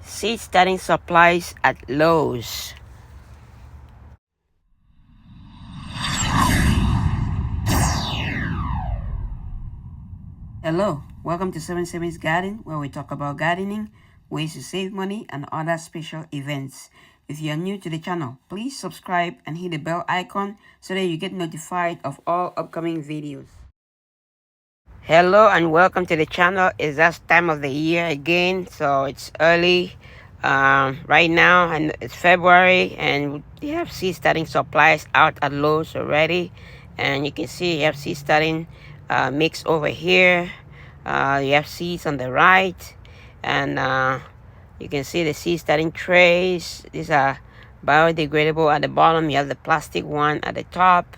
Seed starting supplies at Lowe's. Hello, welcome to 77's Garden, where we talk about gardening, ways to save money, and other special events. If you are new to the channel, please subscribe and hit the bell icon so that you get notified of all upcoming videos. Hello and welcome to the channel. It's that time of the year again, so it's early right now, and it's February, and we have seed starting supplies out at Lowe's already. And you can see you have seed starting mix over here. You have seeds on the right, and you can see the seed starting trays. These are biodegradable at the bottom. You have the plastic one at the top,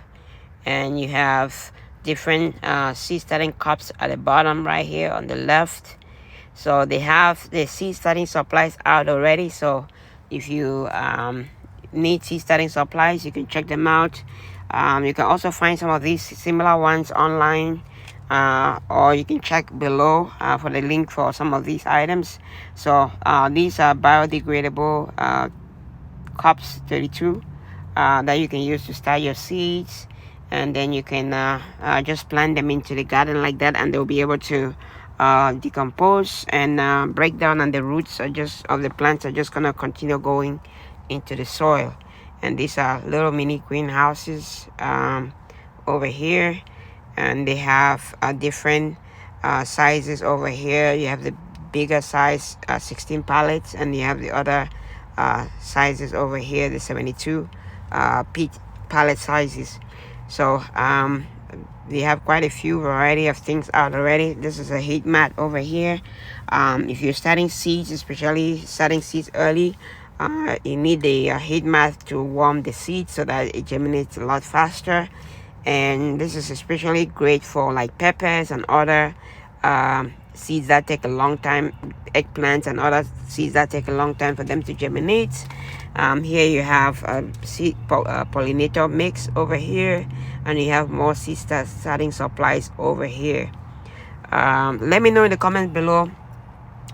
and you have different seed starting cups at the bottom right here on the left. So they have the seed starting supplies out already. So if you need seed starting supplies, you can check them out. You can also find some of these similar ones online, or you can check below for the link for some of these items. So these are biodegradable cups, 32, that you can use to start your seeds, and then you can just plant them into the garden like that, and they'll be able to decompose and break down, and the roots are just of the plants are just gonna continue going into the soil. And these are little mini greenhouses over here, and they have different sizes over here. You have the bigger size 16 pallets, and you have the other sizes over here, the 72 pallet sizes. So we have quite a few variety of things out already. This is a heat mat over here. If you're starting seeds, especially starting seeds early, you need the heat mat to warm the seeds so that it germinates a lot faster. And this is especially great for like peppers and other seeds that take a long time, eggplants and other seeds that take a long time for them to germinate. Here you have a seed pollinator mix over here, and you have more seed starting supplies over here. Let me know in the comments below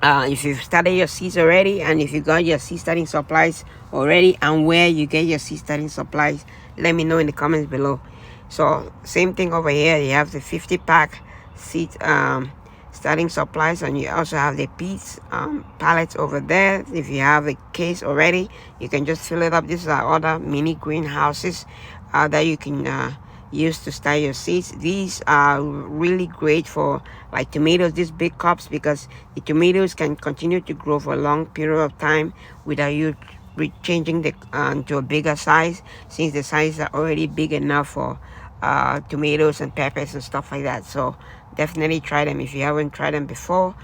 if you've started your seeds already, and if you got your seed starting supplies already, and where you get your seed starting supplies. Let me know in the comments below. So same thing over here, you have the 50-pack seed starting supplies, and you also have the peats pallets over there. If you have a case already, you can just fill it up. These are other mini greenhouses that you can use to start your seeds. These are really great for like tomatoes, these big cups, because the tomatoes can continue to grow for a long period of time without you changing the to a bigger size, since the sizes are already big enough for tomatoes and peppers and stuff like that. So definitely try them if you haven't tried them before.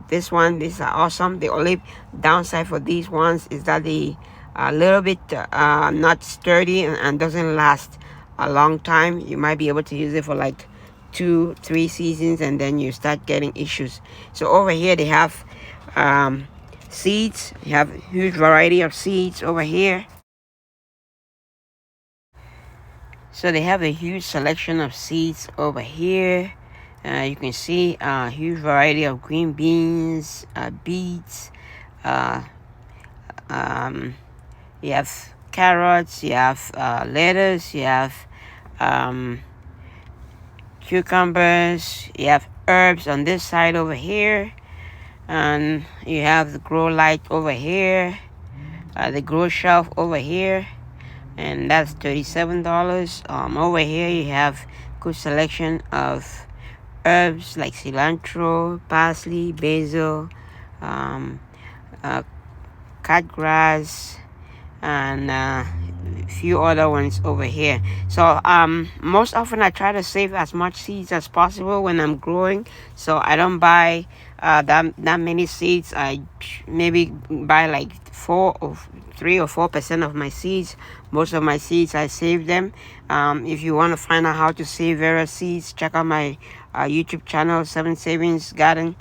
These are awesome. The only downside for these ones is that they are a little bit not sturdy and doesn't last a long time. You might be able to use it for like 2-3 seasons, and then you start getting issues. So over here they have seeds. You have a huge variety of seeds over here. So they have a huge selection of seeds over here. You can see a huge variety of green beans, beets. You have carrots, you have lettuce, you have cucumbers, you have herbs on this side over here, and you have the grow light over here, the grow shelf over here, and that's $37. Over here you have good selection of herbs like cilantro, parsley, basil, catgrass, and a few other ones over here. So most often I try to save as much seeds as possible when I'm growing, so I don't buy that many seeds. I maybe buy like 3 or 4% of my seeds. Most of my seeds I save them. If you want to find out how to save various seeds, check out my YouTube channel, 77's Garden.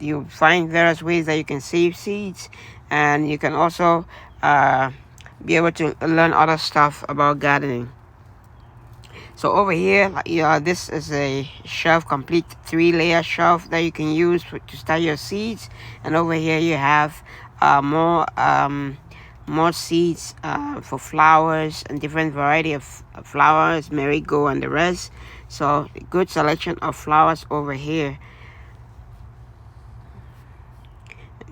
You'll find various ways that you can save seeds, and you can also be able to learn other stuff about gardening. So over here, this is a shelf, complete 3-layer shelf that you can use to start your seeds. And over here you have more seeds for flowers and different variety of flowers, marigold and the rest. So good selection of flowers over here.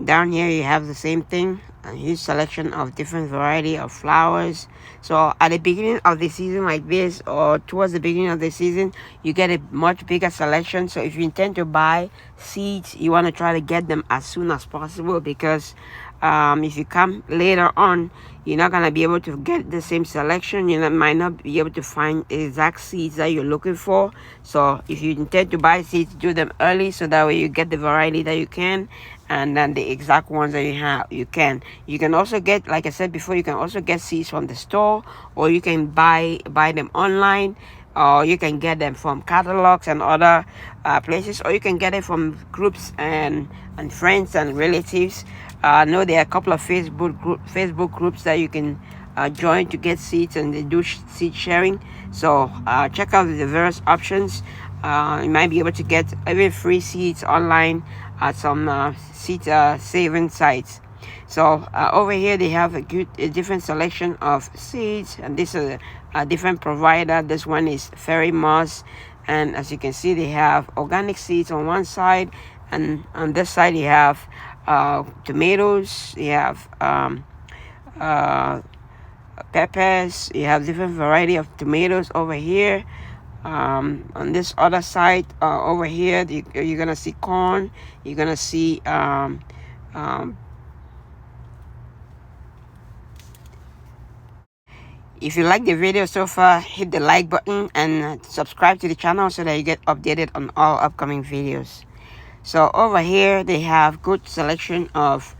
Down here you have the same thing, a huge selection of different variety of flowers. So at the beginning of the season like this, or towards the beginning of the season, you get a much bigger selection. So if you intend to buy seeds, you want to try to get them as soon as possible, because if you come later on, you're not going to be able to get the same selection. You might not be able to find exact seeds that you're looking for. So if you intend to buy seeds, do them early, so that way you get the variety that you can, and then the exact ones that you can also get, like I said before, you can also get seeds from the store, or you can buy them online, or you can get them from catalogs and other places, or you can get it from groups and friends and relatives. I know there are a couple of Facebook groups that you can join to get seeds, and they do seed sharing. So check out the various options. You might be able to get even free seeds online at some seed saving sites. So over here they have a different selection of seeds, and this is a different provider. This one is Fairy Moss, and as you can see, they have organic seeds on one side, and on this side you have tomatoes, you have peppers, you have different variety of tomatoes over here. On this other side over here, you're gonna see corn, you're gonna see if you like the video so far, hit the like button and subscribe to the channel so that you get updated on all upcoming videos. So over here they have good selection of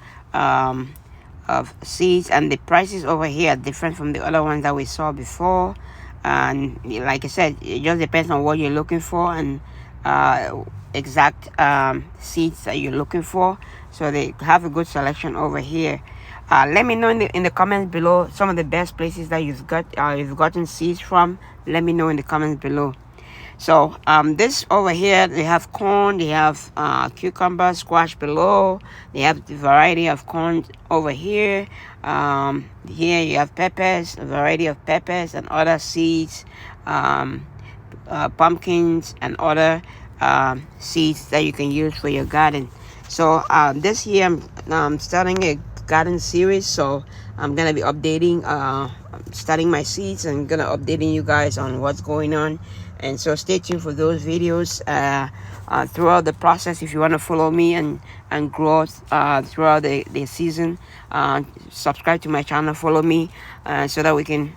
seeds, and the prices over here are different from the other ones that we saw before. And like I said, it just depends on what you're looking for and exact seeds that you're looking for. So they have a good selection over here. Let me know in the comments below some of the best places that you've gotten seeds from. Let me know in the comments below. So this over here, they have corn, they have cucumber, squash below, they have the variety of corn over here. Here you have peppers, a variety of peppers and other seeds, pumpkins and other seeds that you can use for your garden. So this year I'm starting a garden series, so I'm gonna be updating starting my seeds, and gonna updating you guys on what's going on. And so stay tuned for those videos throughout the process. If you want to follow me and grow throughout the season, subscribe to my channel, follow me, so that we can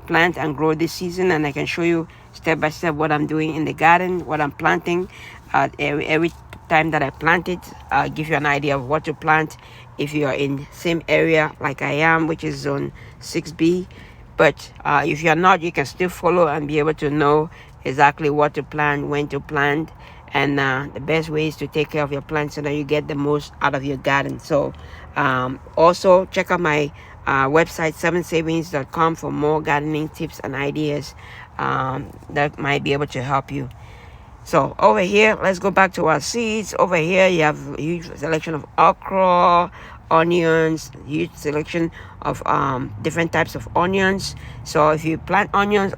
plant and grow this season, and I can show you step by step what I'm doing in the garden, what I'm planting. Every time that I plant it, I'll give you an idea of what to plant if you are in same area like I am, which is zone 6B. But if you're not, you can still follow and be able to know exactly what to plant, when to plant, and the best ways to take care of your plants so that you get the most out of your garden. So also check out my website 7savings.com for more gardening tips and ideas that might be able to help you. So over here, let's go back to our seeds. Over here you have a huge selection of okra, onions, huge selection of different types of onions. So if you plant onions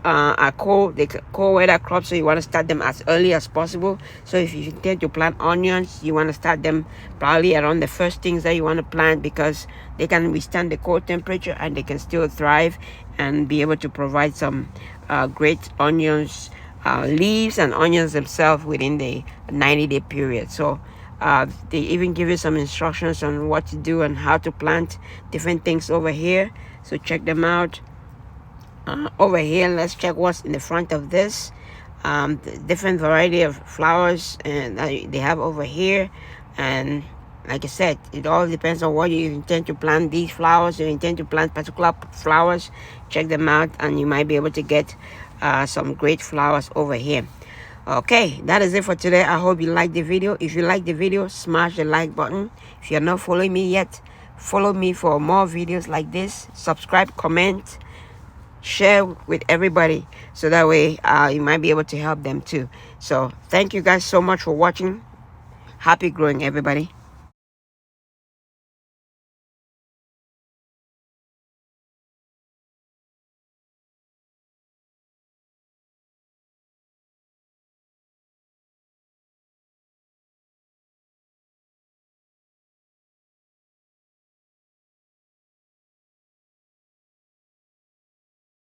are cold weather crops, so you want to start them as early as possible. So if you intend to plant onions, you want to start them probably around the first things that you want to plant, because they can withstand the cold temperature and they can still thrive and be able to provide some great onions leaves and onions themselves within the 90-day period. So they even give you some instructions on what to do and how to plant different things over here, so check them out. Over here, let's check what's in the front of this. The different variety of flowers and they have over here. And like I said, it all depends on what you intend to plant. These flowers, you intend to plant particular flowers, check them out, and you might be able to get some great flowers over here. Okay, that is it for today. I hope you liked the video. If you like the video, smash the like button. If you're not following me yet, follow me for more videos like this. Subscribe, comment, share with everybody, so that way you might be able to help them too. So thank you guys so much for watching. Happy growing, everybody.